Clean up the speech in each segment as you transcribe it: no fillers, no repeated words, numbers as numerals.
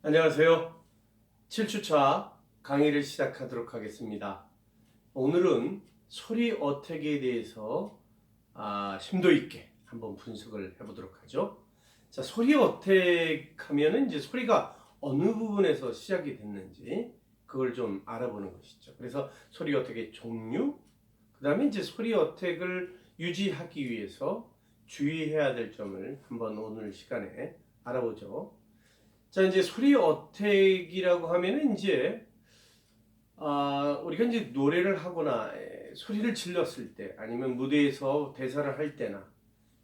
안녕하세요. 7주차 강의를 시작하도록 하겠습니다. 오늘은 소리 어택에 대해서 심도 있게 한번 분석을 해보도록 하죠. 자, 소리 어택 하면은 이제 소리가 어느 부분에서 시작이 됐는지 그걸 좀 알아보는 것이죠. 그래서 소리 어택의 종류, 그 다음에 이제 소리 어택을 유지하기 위해서 주의해야 될 점을 한번 오늘 시간에 알아보죠. 자, 이제 소리 어택이라고 하면은 이제 우리가 이제 노래를 하거나 소리를 질렀을 때 아니면 무대에서 대사를 할 때나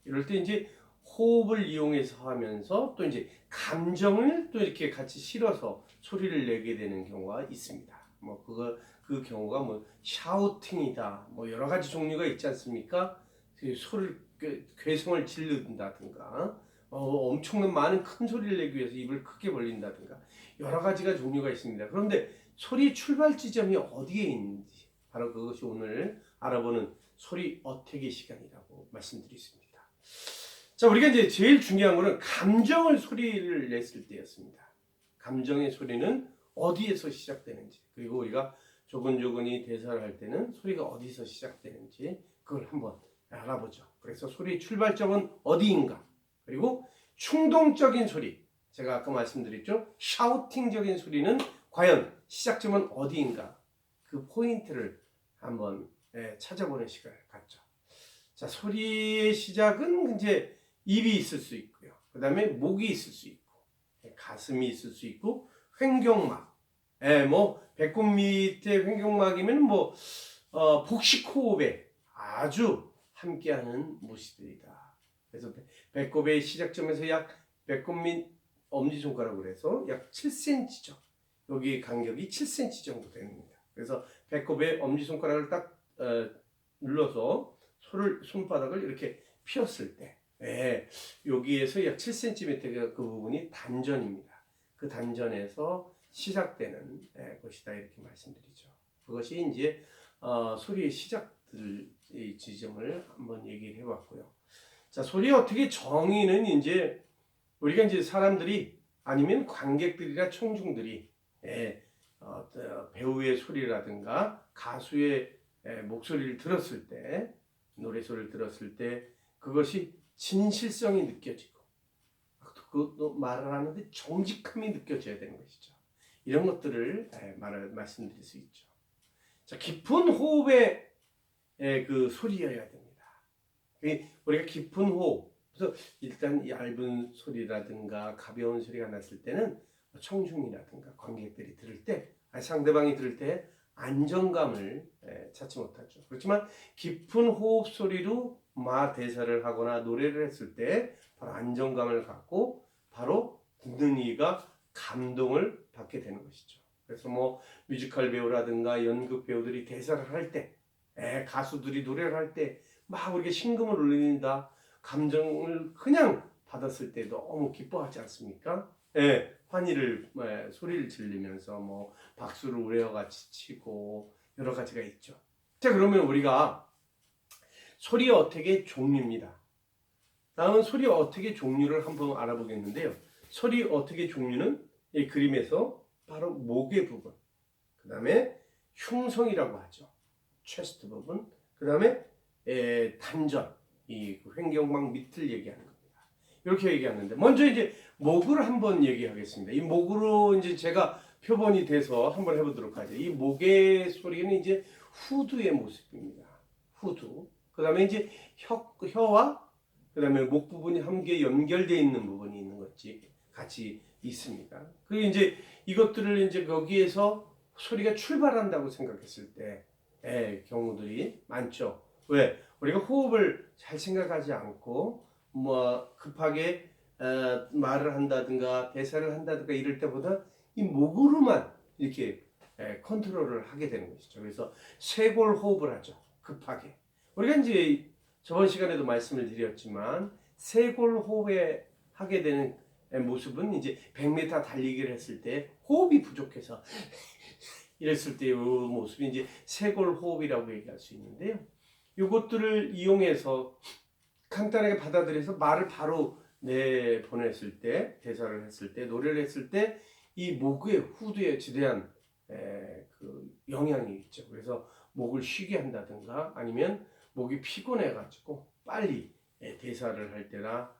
이럴 때 이제 호흡을 이용해서 하면서 또 이제 감정을 또 이렇게 같이 실어서 소리를 내게 되는 경우가 있습니다. 뭐 그 경우가 뭐 샤우팅이다, 뭐 여러 가지 종류가 있지 않습니까? 그 소리를 괴성을 지른다든가, 엄청난 많은 큰 소리를 내기 위해서 입을 크게 벌린다든가 여러 가지가 종류가 있습니다. 그런데 소리 출발 지점이 어디에 있는지 바로 그것이 오늘 알아보는 소리 어택의 시간이라고 말씀드리겠습니다. 자, 우리가 이제 제일 중요한 거는 감정을 소리를 냈을 때였습니다. 감정의 소리는 어디에서 시작되는지, 그리고 우리가 조근조근히 대사를 할 때는 소리가 어디서 시작되는지 그걸 한번 알아보죠. 그래서 소리의 출발점은 어디인가, 그리고 충동적인 소리, 제가 아까 말씀드렸죠. 샤우팅적인 소리는 과연 시작점은 어디인가, 그 포인트를 한번 찾아보는 시간을 갖죠. 자, 소리의 시작은 이제 입이 있을 수 있고요. 그 다음에 목이 있을 수 있고, 가슴이 있을 수 있고, 횡격막. 뭐 배꼽 밑에 횡격막이면 뭐 복식호흡에 아주 함께하는 모습들이다. 그래서 배꼽의 시작점에서 약 배꼽 밑 엄지손가락으로 해서 약 7cm죠. 여기 간격이 7cm 정도 됩니다. 그래서 배꼽에 엄지손가락을 딱 눌러서 손바닥을 이렇게 펴었을 때, 여기에서 약 7cm 그 부분이 단전입니다. 그 단전에서 시작되는 것이다, 이렇게 말씀드리죠. 그것이 이제 소리의 시작의 지점을 한번 얘기를 해봤고요. 자, 소리 어떻게 정의는 이제 우리가 이제 사람들이 아니면 관객들이나 청중들이 배우의 소리라든가 가수의 목소리를 들었을 때, 노래 소리를 들었을 때 그것이 진실성이 느껴지고 그 말을 하는데 정직함이 느껴져야 되는 것이죠. 이런 것들을 말씀드릴 수 있죠. 자, 깊은 호흡의 그 소리여야 됩니다. 우리가 깊은 호흡, 그래서 일단 얇은 소리라든가 가벼운 소리가 났을 때는 청중이라든가 관객들이 들을 때, 상대방이 들을 때 안정감을 찾지 못하죠. 그렇지만 깊은 호흡 소리로 대사를 하거나 노래를 했을 때 바로 안정감을 갖고 바로 듣는 이가 감동을 받게 되는 것이죠. 그래서 뭐 뮤지컬 배우라든가 연극 배우들이 대사를 할 때, 가수들이 노래를 할 때 막 우리가 심금을 울린다, 감정을 그냥 받았을 때 너무 기뻐하지 않습니까? 환희를 소리를 지르면서 뭐 박수를 우레어같이 치고 여러 가지가 있죠. 자, 그러면 우리가 소리 어택의 종류입니다. 다음은 소리 어택의 종류를 한번 알아보겠는데요. 소리 어택의 종류는 이 그림에서 바로 목의 부분, 그 다음에 흉성이라고 하죠. 체스트 부분, 그 다음에 단전, 이 횡격막 밑을 얘기하는 겁니다. 이렇게 얘기하는데 먼저 이제 목을 한번 얘기하겠습니다. 이 목으로 이제 제가 표본이 돼서 한번 해보도록 하죠. 이 목의 소리는 이제 후두의 모습입니다. 후두. 그 다음에 이제 혀와 그 다음에 목 부분이 함께 연결되어 있는 부분이 있는 것이 같이 있습니다. 그리고 이제 이것들을 이제 거기에서 소리가 출발한다고 생각했을 때 경우들이 많죠. 왜? 우리가 호흡을 잘 생각하지 않고 뭐 급하게 말을 한다든가 대사를 한다든가 이럴 때보다 이 목으로만 이렇게 컨트롤을 하게 되는 것이죠. 그래서 쇄골 호흡을 하죠. 급하게. 우리가 이제 저번 시간에도 말씀을 드렸지만 쇄골 호흡에 하게 되는 모습은 이제 100m 달리기를 했을 때 호흡이 부족해서 이랬을 때의 모습이 이제 쇄골 호흡이라고 얘기할 수 있는데요. 이것들을 이용해서 간단하게 받아들여서 말을 바로 내보냈을 때, 대사를 했을 때, 노래를 했을 때 이 목의 후두에 지대한 그 영향이 있죠. 그래서 목을 쉬게 한다든가 아니면 목이 피곤해가지고 빨리 대사를 할 때나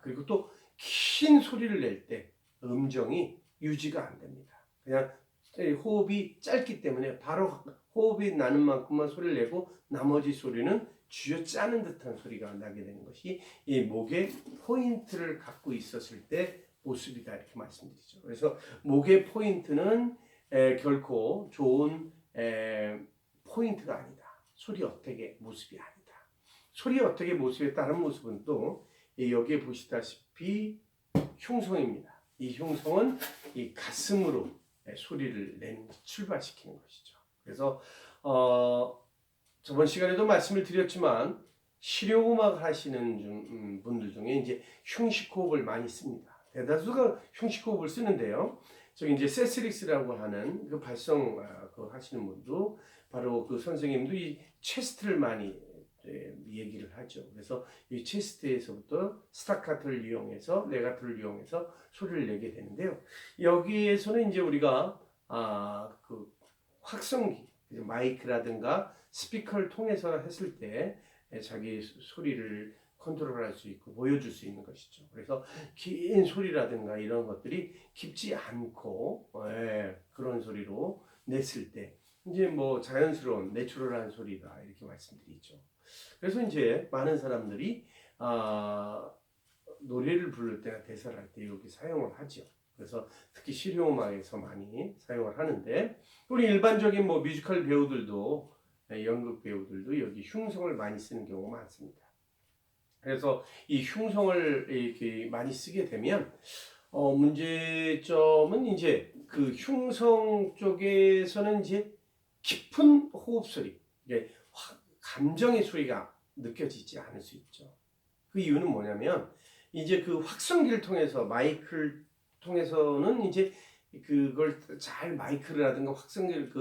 그리고 또 긴 소리를 낼 때 음정이 유지가 안 됩니다. 그냥 호흡이 짧기 때문에 바로 호흡이 나는 만큼만 소리를 내고 나머지 소리는 쥐어짜는 듯한 소리가 나게 되는 것이 이 목의 포인트를 갖고 있었을 때 모습이다 이렇게 말씀드리죠. 그래서 목의 포인트는 결코 좋은 포인트가 아니다. 소리 어택의 모습이 아니다. 소리 어택의 모습의 다른 모습은 또 여기에 보시다시피 흉성입니다. 이 흉성은 이 가슴으로 소리를 내는 출발시키는 것이죠. 그래서 저번 시간에도 말씀을 드렸지만 실용음악 하시는 분들 중에 이제 흉식호흡을 많이 씁니다. 대다수가 흉식호흡을 쓰는데요. 저기 이제 세스릭스라고 하는 그 발성 그 하시는 분도 바로 그 선생님도 이 체스트를 많이 얘기를 하죠. 그래서 이 체스트에서부터 스타카토를 이용해서 레가토를 이용해서 소리를 내게 되는데요. 여기에서는 이제 우리가 그 확성기 마이크라든가 스피커를 통해서 했을 때 자기 소리를 컨트롤할 수 있고 보여줄 수 있는 것이죠. 그래서 긴 소리라든가 이런 것들이 깊지 않고 그런 소리로 냈을 때 이제 뭐 자연스러운 내추럴한 소리다 이렇게 말씀드리죠. 그래서 이제 많은 사람들이 노래를 부를 때나 대사를 할 때 이렇게 사용을 하죠. 그래서 특히 실용음악에서 많이 사용을 하는데 우리 일반적인 뭐 뮤지컬 배우들도 연극 배우들도 여기 흉성을 많이 쓰는 경우가 많습니다. 그래서 이 흉성을 이렇게 많이 쓰게 되면 문제점은 이제 그 흉성 쪽에서는 이제 깊은 호흡 소리, 감정의 소리가 느껴지지 않을 수 있죠. 그 이유는 뭐냐면 이제 그 확성기를 통해서 마이크를 통해서는 이제 그걸 잘 마이크라든가 확성기를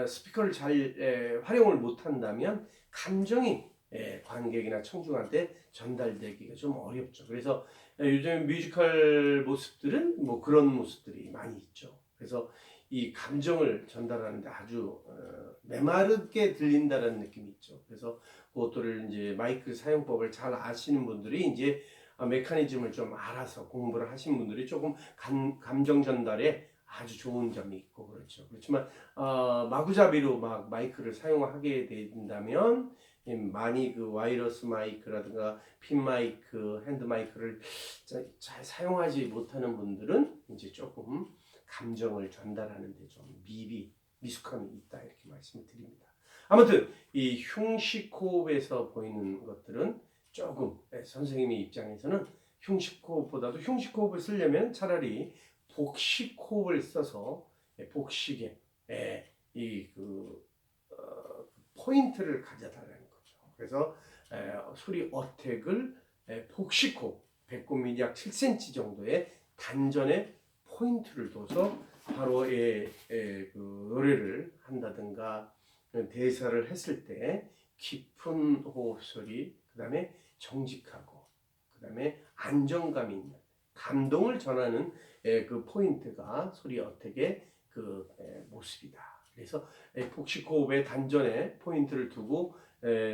스피커를 잘 활용을 못한다면 감정이 관객이나 청중한테 전달되기가 좀 어렵죠. 그래서 요즘 뮤지컬 모습들은 뭐 그런 모습들이 많이 있죠. 그래서 이 감정을 전달하는데 아주 메마르게 들린다는 느낌이 있죠. 그래서 그것들을 이제 마이크 사용법을 잘 아시는 분들이 이제 메커니즘을 좀 알아서 공부를 하신 분들이 조금 감정 전달에 아주 좋은 점이 있고 그렇죠. 그렇지만 마구잡이로 막 마이크를 사용하게 된다면 많이 그 와이러스 마이크라든가 핀 마이크, 핸드 마이크를 잘 사용하지 못하는 분들은 이제 조금 감정을 전달하는 데 좀 미숙함이 있다 이렇게 말씀을 드립니다. 아무튼 이 흉식호흡에서 보이는 것들은 조금 선생님의 입장에서는 흉식호흡보다도 흉식호흡을 쓰려면 차라리 복식호흡을 써서 복식에 포인트를 가져달라는 거죠. 그래서 소리 어택을 복식호흡 배꼽 약 7cm 정도의 단전에 포인트를 둬서 바로 그 노래를 한다든가 대사를 했을 때 깊은 호흡 소리, 그 다음에 정직하고, 그 다음에 안정감 있는 감동을 전하는 그 포인트가 소리 어택의 그 모습이다. 그래서 복식호흡의 단전에 포인트를 두고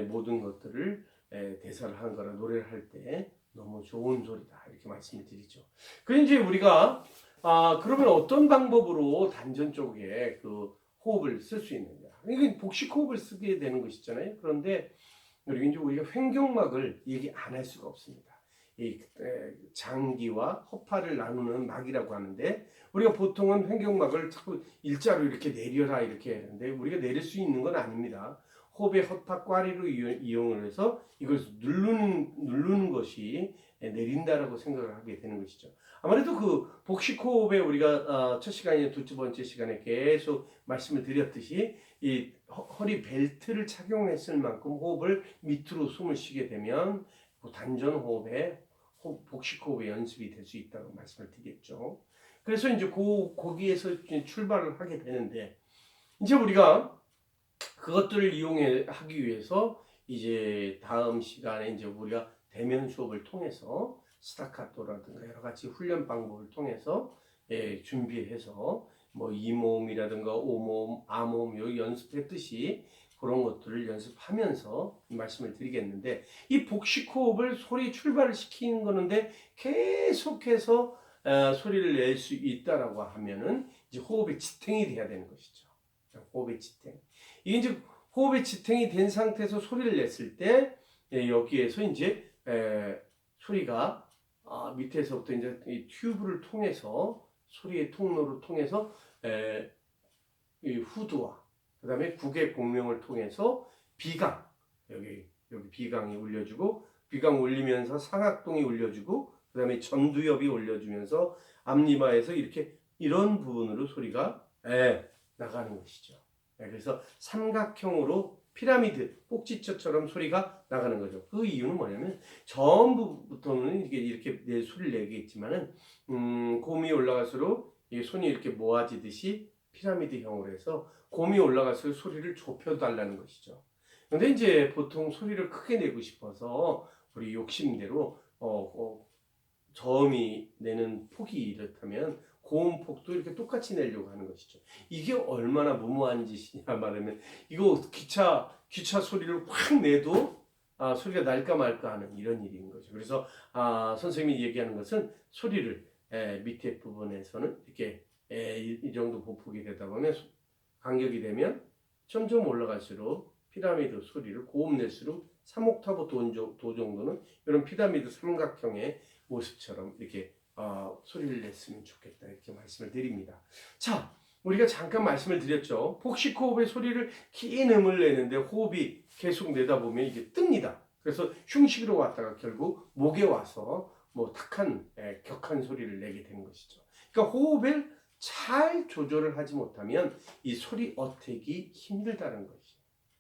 모든 것들을 대사를 하는 거나 노래를 할 때 너무 좋은 소리다 이렇게 말씀을 드리죠. 그럼 이제 우리가 그러면 어떤 방법으로 단전 쪽에 그 호흡을 쓸 수 있느냐? 이게 복식 호흡을 쓰게 되는 것이잖아요. 그런데 우리가 횡격막을 얘기 안 할 수가 없습니다. 이 장기와 허파를 나누는 막이라고 하는데 우리가 보통은 횡격막을 자꾸 일자로 이렇게 내려라 이렇게 하는데 우리가 내릴 수 있는 건 아닙니다. 호흡의 허파 꽈리로 이용을 해서 이걸 누르는 것이 내린다라고 생각을 하게 되는 것이죠. 아무래도 그 복식 호흡에 우리가 첫 시간이나 두 번째 시간에 계속 말씀을 드렸듯이 이 허리 벨트를 착용했을 만큼 호흡을 밑으로 숨을 쉬게 되면 그 단전 호흡에 복식 호흡의 연습이 될 수 있다고 말씀을 드렸죠. 그래서 이제 거기에서 출발을 하게 되는데 이제 우리가 그것들을 하기 위해서 이제 다음 시간에 이제 우리가 대면 수업을 통해서 스타카토라든가 여러 가지 훈련 방법을 통해서 준비해서 뭐 이모음이라든가 오모음, 아모음 여기 연습했듯이 그런 것들을 연습하면서 말씀을 드리겠는데, 이 복식 호흡을 소리 출발을 시키는 거는데 계속해서 소리를 낼 수 있다라고 하면은 이제 호흡의 지탱이 돼야 되는 것이죠. 호흡의 지탱. 이게 이제 호흡의 지탱이 된 상태에서 소리를 냈을 때 여기에서 이제 소리가 밑에서부터 이제 이 튜브를 통해서 소리의 통로를 통해서 이 후두와 그다음에 국의 공명을 통해서 비강 여기 비강이 울려주고 비강 울리면서 상악동이 울려주고 그다음에 전두엽이 울려주면서 앞니마에서 이렇게 이런 부분으로 소리가 나가는 것이죠. 그래서 삼각형으로 피라미드 꼭지처럼 소리가 나가는 거죠. 그 이유는 뭐냐면 전부부터는 이렇게 내 소리를 내겠지만은 곰이 올라갈수록 이 손이 이렇게 모아지듯이 피라미드형으로 해서 곰이 올라갈수록 소리를 좁혀달라는 것이죠. 근데 이제 보통 소리를 크게 내고 싶어서 우리 욕심대로 저음이 내는 폭이 이렇다면 고음 폭도 이렇게 똑같이 내려고 하는 것이죠. 이게 얼마나 무모한 짓이냐 말하면 이거 기차 소리를 확 내도 소리가 날까 말까 하는 이런 일인 거죠. 그래서 선생님이 얘기하는 것은 소리를 밑에 부분에서는 이렇게 이 정도 보폭이 되다 보면 간격이 되면 점점 올라갈수록 피라미드 소리를 고음 낼수록 3옥타브 도 정도는 이런 피라미드 삼각형의 모습처럼 이렇게 소리를 냈으면 좋겠다 이렇게 말씀을 드립니다. 자, 우리가 잠깐 말씀을 드렸죠. 복식 호흡의 소리를 긴 음을 내는데 호흡이 계속 내다 보면 이게 뜹니다. 그래서 흉식으로 왔다가 결국 목에 와서 뭐 탁한 격한 소리를 내게 되는 것이죠. 그러니까 호흡을 잘 조절을 하지 못하면 이 소리 어택이 힘들다는 것이죠.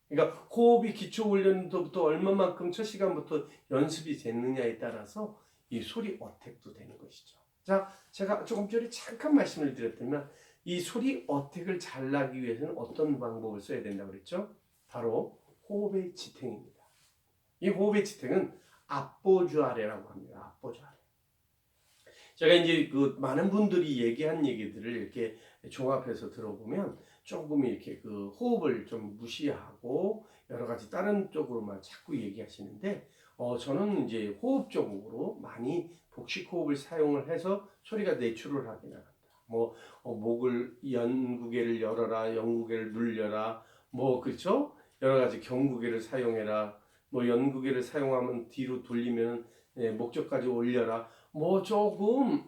그러니까 호흡이 기초 훈련부터 얼마만큼 첫 시간부터 연습이 됐느냐에 따라서 이 소리 어택도 되는 것이죠. 자, 제가 조금 전에 잠깐 말씀을 드렸다면 이 소리 어택을 잘 나기 위해서는 어떤 방법을 써야 된다고 그랬죠? 바로 호흡의 지탱입니다. 이 호흡의 지탱은 앞보주아래라고 합니다. 앞보주아래. 제가 이제 그 많은 분들이 얘기한 얘기들을 이렇게 종합해서 들어보면 조금 이렇게 그 호흡을 좀 무시하고 여러 가지 다른 쪽으로만 자꾸 얘기하시는데 저는 이제 호흡적으로 많이 복식 호흡을 사용을 해서 소리가 내추럴하게 나간다. 뭐 목을 연구개를 열어라, 연구개를 눌려라, 뭐 그렇죠? 여러 가지 경구개를 사용해라. 뭐 연구개를 사용하면 뒤로 돌리면 목적까지 올려라. 뭐 조금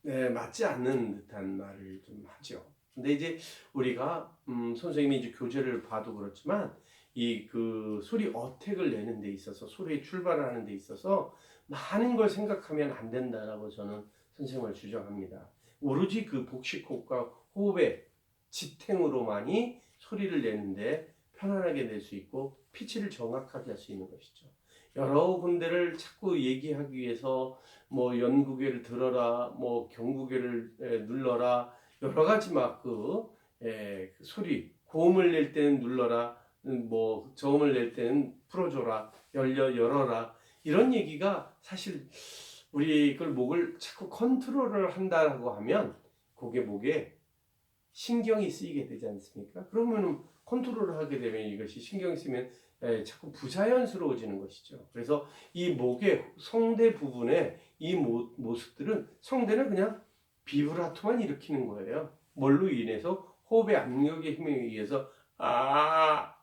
맞지 않는 듯한 말을 좀 하죠. 근데 이제 우리가 선생님이 이제 교재를 봐도 그렇지만 이 그 소리 어택을 내는 데 있어서 소리의 출발하는 데 있어서 많은 걸 생각하면 안 된다라고 저는 선생님을 주장합니다. 오로지 그 복식호흡과 호흡의 지탱으로만이 소리를 내는데 편안하게 낼 수 있고 피치를 정확하게 할 수 있는 것이죠. 여러 군데를 자꾸 얘기하기 위해서 뭐 연구개를 들어라, 뭐 경구개를 눌러라, 여러 가지 막 그 소리 고음을 낼 때는 눌러라, 뭐 저음을 낼 때는 풀어줘라, 열어라 이런 얘기가 사실 우리 그 목을 자꾸 컨트롤을 한다고 하면 그게 목에 신경이 쓰이게 되지 않습니까? 그러면은 컨트롤을 하게 되면 이것이 신경이 쓰면 자꾸 부자연스러워지는 것이죠. 그래서 이 목의 성대 부분에 이 모습들은 성대는 그냥 비브라토만 일으키는 거예요. 뭘로 인해서 호흡의 압력의 힘에 의해서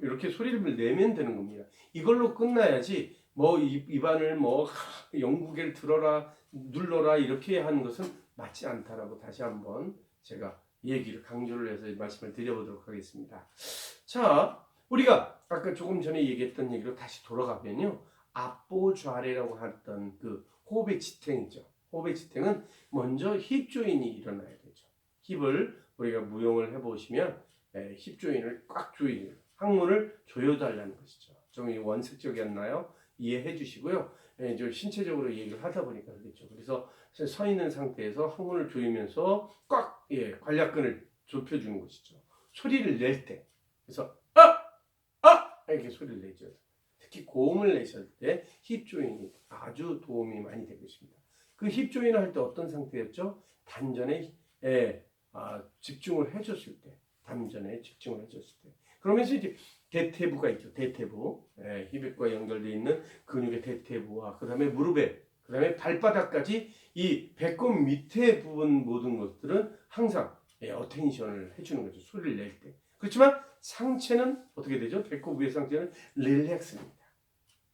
이렇게 소리를 내면 되는 겁니다. 이걸로 끝나야지 뭐 입안을 뭐 영구개를 들어라 눌러라 이렇게 하는 것은 맞지 않다라고 다시 한번 제가 얘기를 강조를 해서 말씀을 드려보도록 하겠습니다. 자, 우리가 아까 조금 전에 얘기했던 얘기로 다시 돌아가면요. 앞보좌래라고 했던 그 호흡의 지탱이죠. 호흡의 지탱은 먼저 힙 조인이 일어나야 되죠. 힙을 우리가 무용을 해보시면 힙 조인을 꽉 조이는 항문을 조여달라는 것이죠. 좀 원색적이었나요? 이해해 주시고요. 이제 신체적으로 얘기를 하다 보니까 그렇겠죠. 그래서 서 있는 상태에서 항문을 조이면서 꽉 관략근을 좁혀주는 것이죠. 소리를 낼 때. 그래서 이렇게 소리를 내죠. 특히 고음을 내실 때 힙 조인이 아주 도움이 많이 되고 있습니다. 그 힙 조인을 할 때 어떤 상태였죠? 단전에 집중을 해줬을 때, 단전에 집중을 해줬을 때, 그러면서 이제 대퇴부가 있죠. 대퇴부, 힙액과 연결되어 있는 근육의 대퇴부와 그다음에 무릎에, 그다음에 발바닥까지 이 배꼽 밑에 부분 모든 것들은 항상 어텐션을 해주는 거죠. 소리를 낼 때. 그렇지만 상체는 어떻게 되죠? 배꼽 위의 상체는 릴렉스입니다.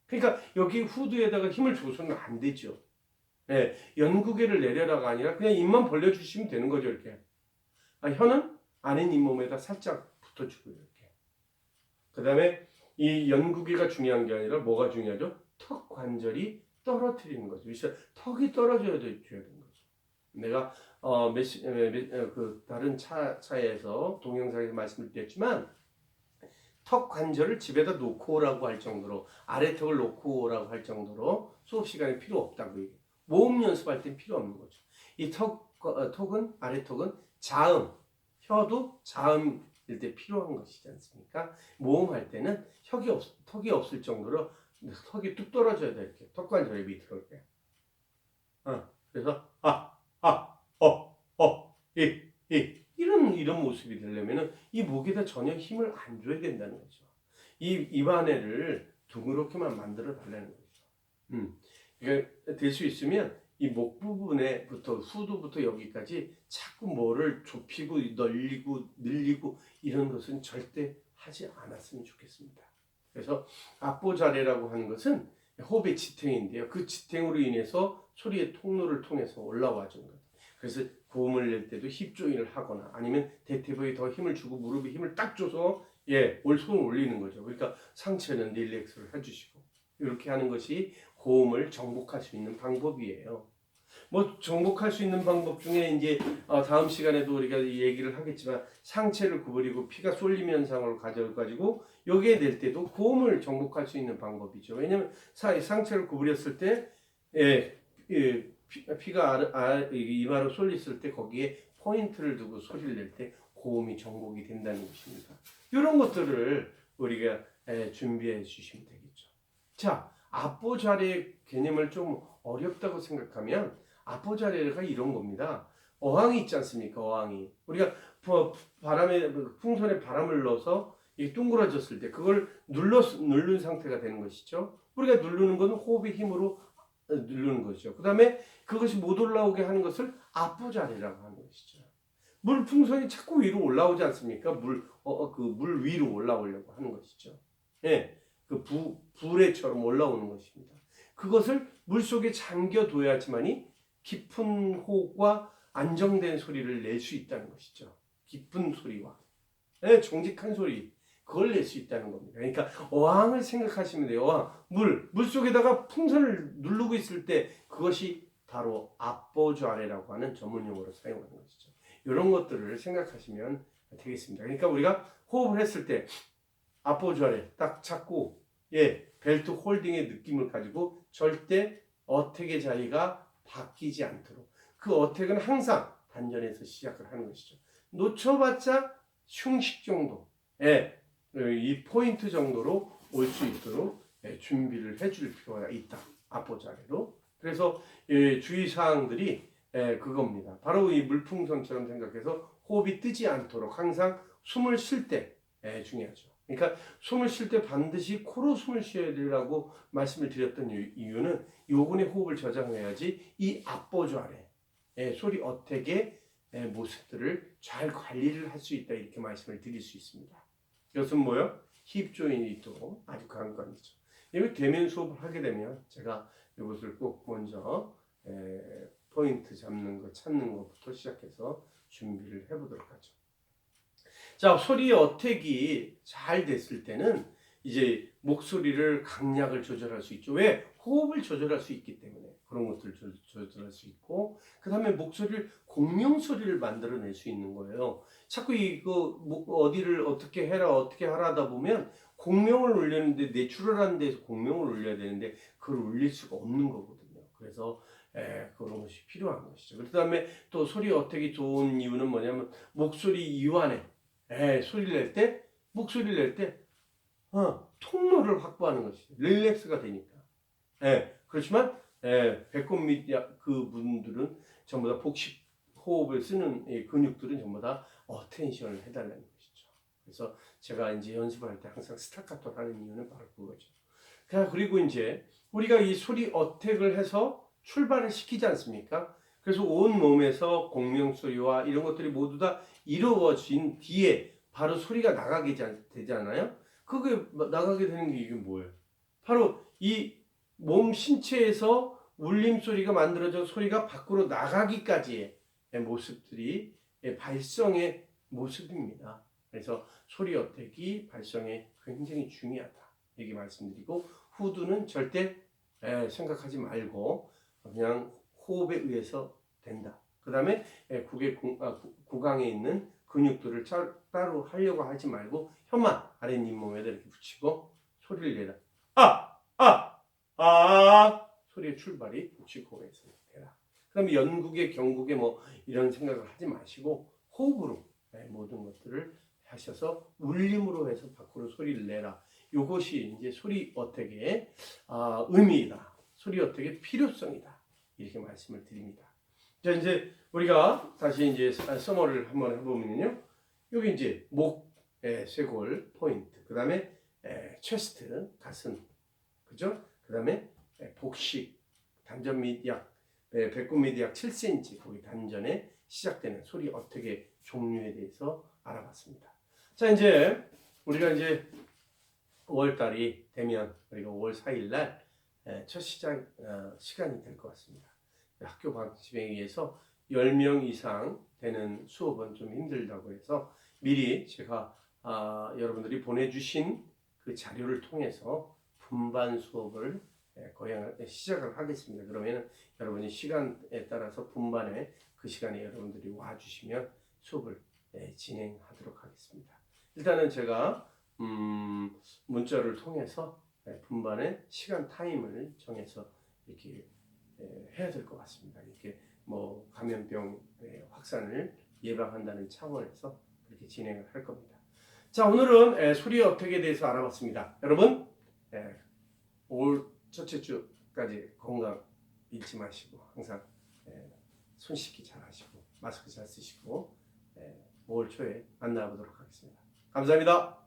그러니까 여기 후두에다가 힘을 줘서는 안 되죠. 연구개를 내려라가 아니라 그냥 입만 벌려주시면 되는 거죠. 이렇게. 혀는 아닌 잇몸에다 살짝 붙어주고요. 이렇게. 그 다음에 이 연구개가 중요한 게 아니라 뭐가 중요하죠? 턱 관절이 떨어뜨리는 거죠. 턱이 떨어져야 되는 거죠. 내가 다른 차에서 동영상에서 말씀을 드렸지만 턱 관절을 집에다 놓고 오라고 할 정도로, 아래턱을 놓고 오라고 할 정도로 수업 시간이 필요 없다고 얘기해요. 모음 연습할 땐 필요 없는 거죠. 이 턱은, 아래턱은 자음, 혀도 자음일 때 필요한 것이지 않습니까? 모음할 때는 턱이 없을 정도로 턱이 뚝 떨어져야 돼. 이렇게 턱 관절이 밑으로 이렇게. 그래서 이런 모습이 되려면은 이 목에다 전혀 힘을 안 줘야 된다는 거죠. 이 입안에를 둥그렇게만 만들어 달라는 거죠. 이게 될 수 있으면 이 목 부분에부터 후두부터 여기까지 자꾸 뭐를 좁히고 늘리고 이런 것은 절대 하지 않았으면 좋겠습니다. 그래서 압보자레라고 하는 것은 호흡의 지탱인데요. 그 지탱으로 인해서 소리의 통로를 통해서 올라와 주는 거예요. 그래서 고음을 낼 때도 힙 조인을 하거나 아니면 대퇴부에 더 힘을 주고 무릎에 힘을 딱 줘서 손을 올리는 거죠. 그러니까 상체는 릴렉스를 해주시고 이렇게 하는 것이 고음을 정복할 수 있는 방법이에요. 뭐 정복할 수 있는 방법 중에 이제 다음 시간에도 우리가 얘기를 하겠지만 상체를 구부리고 피가 쏠림 현상을 가지고 여기에 낼 때도 고음을 정복할 수 있는 방법이죠. 왜냐하면 상체를 구부렸을 때 피가 이마로 쏠렸을 때 거기에 포인트를 두고 소리를 낼 때 고음이 정복이 된다는 것입니다. 이런 것들을 우리가 준비해 주시면 되겠죠. 자, 압보자레 개념을 좀 어렵다고 생각하면 압보자레가 이런 겁니다. 어항이 있지 않습니까? 어항이. 우리가 풍선에 바람을 넣어서 둥그러졌을 때 그걸 누른 상태가 되는 것이죠. 우리가 누르는 것은 호흡의 힘으로 누르는 것이죠. 그 다음에 그것이 못 올라오게 하는 것을 압보자레라고 하는 것이죠. 물풍선이 자꾸 위로 올라오지 않습니까? 물 위로 올라오려고 하는 것이죠. 그 불에처럼 올라오는 것입니다. 그것을 물속에 잠겨둬야지만이 깊은 호흡과 안정된 소리를 낼 수 있다는 것이죠. 깊은 소리와 정직한 소리, 그걸 낼 수 있다는 겁니다. 그러니까 어항을 생각하시면 돼요. 어항, 물속에다가 풍선을 누르고 있을 때 그것이 바로 압보자레라고 하는 전문 용어로 사용하는 것이죠. 이런 것들을 생각하시면 되겠습니다. 그러니까 우리가 호흡을 했을 때 압보자레 딱 잡고 벨트 홀딩의 느낌을 가지고 절대 어택의 자리가 바뀌지 않도록, 그 어택은 항상 단전에서 시작을 하는 것이죠. 놓쳐봤자 흉식 정도, 이 포인트 정도로 올 수 있도록 준비를 해줄 필요가 있다. 압보자레로. 그래서 주의사항들이 그겁니다. 바로 이 물풍선처럼 생각해서 호흡이 뜨지 않도록 항상 숨을 쉴 때 중요하죠. 그러니까 숨을 쉴 때 반드시 코로 숨을 쉬어야 되라고 말씀을 드렸던 이유는 요근의 호흡을 저장해야지 이 압보자레 소리 어택의 모습들을 잘 관리를 할 수 있다, 이렇게 말씀을 드릴 수 있습니다. 이것은 뭐요? 힙 조인이 또 아주 관건이죠. 이거 대면 수업을 하게 되면 제가 이것을 꼭 먼저 포인트 잡는 거, 찾는 것부터 시작해서 준비를 해보도록 하죠. 자, 소리 어택이 잘 됐을 때는 이제 목소리를 강약을 조절할 수 있죠. 왜? 호흡을 조절할 수 있기 때문에 그런 것들을 조절할 수 있고, 그 다음에 목소리를 공명 소리를 만들어낼 수 있는 거예요. 자꾸 어디를 어떻게 해라 어떻게 하라다 보면 공명을 올리는데 내추럴한 데서 공명을 올려야 되는데 그걸 올릴 수가 없는 거거든요. 그래서 그런 것이 필요한 것이죠. 그 다음에 또 소리 어택이 좋은 이유는 뭐냐면 목소리 이완에 소리를 낼 때, 목소리를 낼 때 통로를 확보하는 것이죠. 릴렉스가 되니까. 그렇지만 배꼽 밑 그 분들은 전부 다 복식 호흡을 쓰는 이 근육들은 전부 다 어텐션을 해달라는 것이죠. 그래서 제가 이제 연습할 때 항상 스타카토를 하는 이유는 바로 그거죠. 그리고 이제 우리가 이 소리 어택을 해서 출발을 시키지 않습니까? 그래서 온 몸에서 공명 소리와 이런 것들이 모두 다 이루어진 뒤에 바로 소리가 나가게 되잖아요. 그게 나가게 되는 게 이게 뭐예요? 바로 이 몸 신체에서 울림 소리가 만들어져 소리가 밖으로 나가기까지의 모습들이 발성의 모습입니다. 그래서 소리 어택이 발성에 굉장히 중요하다. 이렇게 말씀드리고 후두는 절대 생각하지 말고 그냥 호흡에 의해서 된다. 그 다음에 구강에 있는 근육들을 따로 하려고 하지 말고 혀만 아랫잇몸에다 이렇게 붙이고 소리를 내라. 아! 아! 아! 소리의 출발이 복식호흡에서 되라. 그 다음에 연국의 경국의 뭐 이런 생각을 하지 마시고 호흡으로 모든 것들을 하셔서 울림으로 해서 밖으로 소리를 내라. 이것이 이제 소리 어택의 의미이다. 소리 어택의 필요성이다. 이렇게 말씀을 드립니다. 자, 이제 우리가 다시 이제 서머를 한번 해보면요. 여기 이제 목, 쇄골 포인트, 그 다음에 체스트, 가슴, 그죠? 그 다음에 복식, 단전 및 약, 배꼽 및 약 7cm, 거기 단전에 시작되는 소리 어택의 종류에 대해서 알아봤습니다. 자, 이제 우리가 이제 5월달이 되면 우리가 5월 4일날 첫 시작 시간이 될 것 같습니다. 학교 방침에 의해서 10명 이상 되는 수업은 좀 힘들다고 해서 미리 제가 여러분들이 보내주신 그 자료를 통해서 분반 수업을 시작을 하겠습니다. 그러면 여러분이 시간에 따라서 분반에 그 시간에 여러분들이 와주시면 수업을 진행하도록 하겠습니다. 일단은 제가 문자를 통해서 분반의 시간 타임을 정해서 이렇게 해야 될 것 같습니다. 이렇게 뭐 감염병 확산을 예방한다는 차원에서 그렇게 진행을 할 겁니다. 자, 오늘은 소리 어택에 대해서 알아봤습니다. 여러분 5월 첫째 주까지 건강 잃지 마시고 항상 손 씻기 잘 하시고 마스크 잘 쓰시고 5월 초에 만나보도록 하겠습니다. 감사합니다.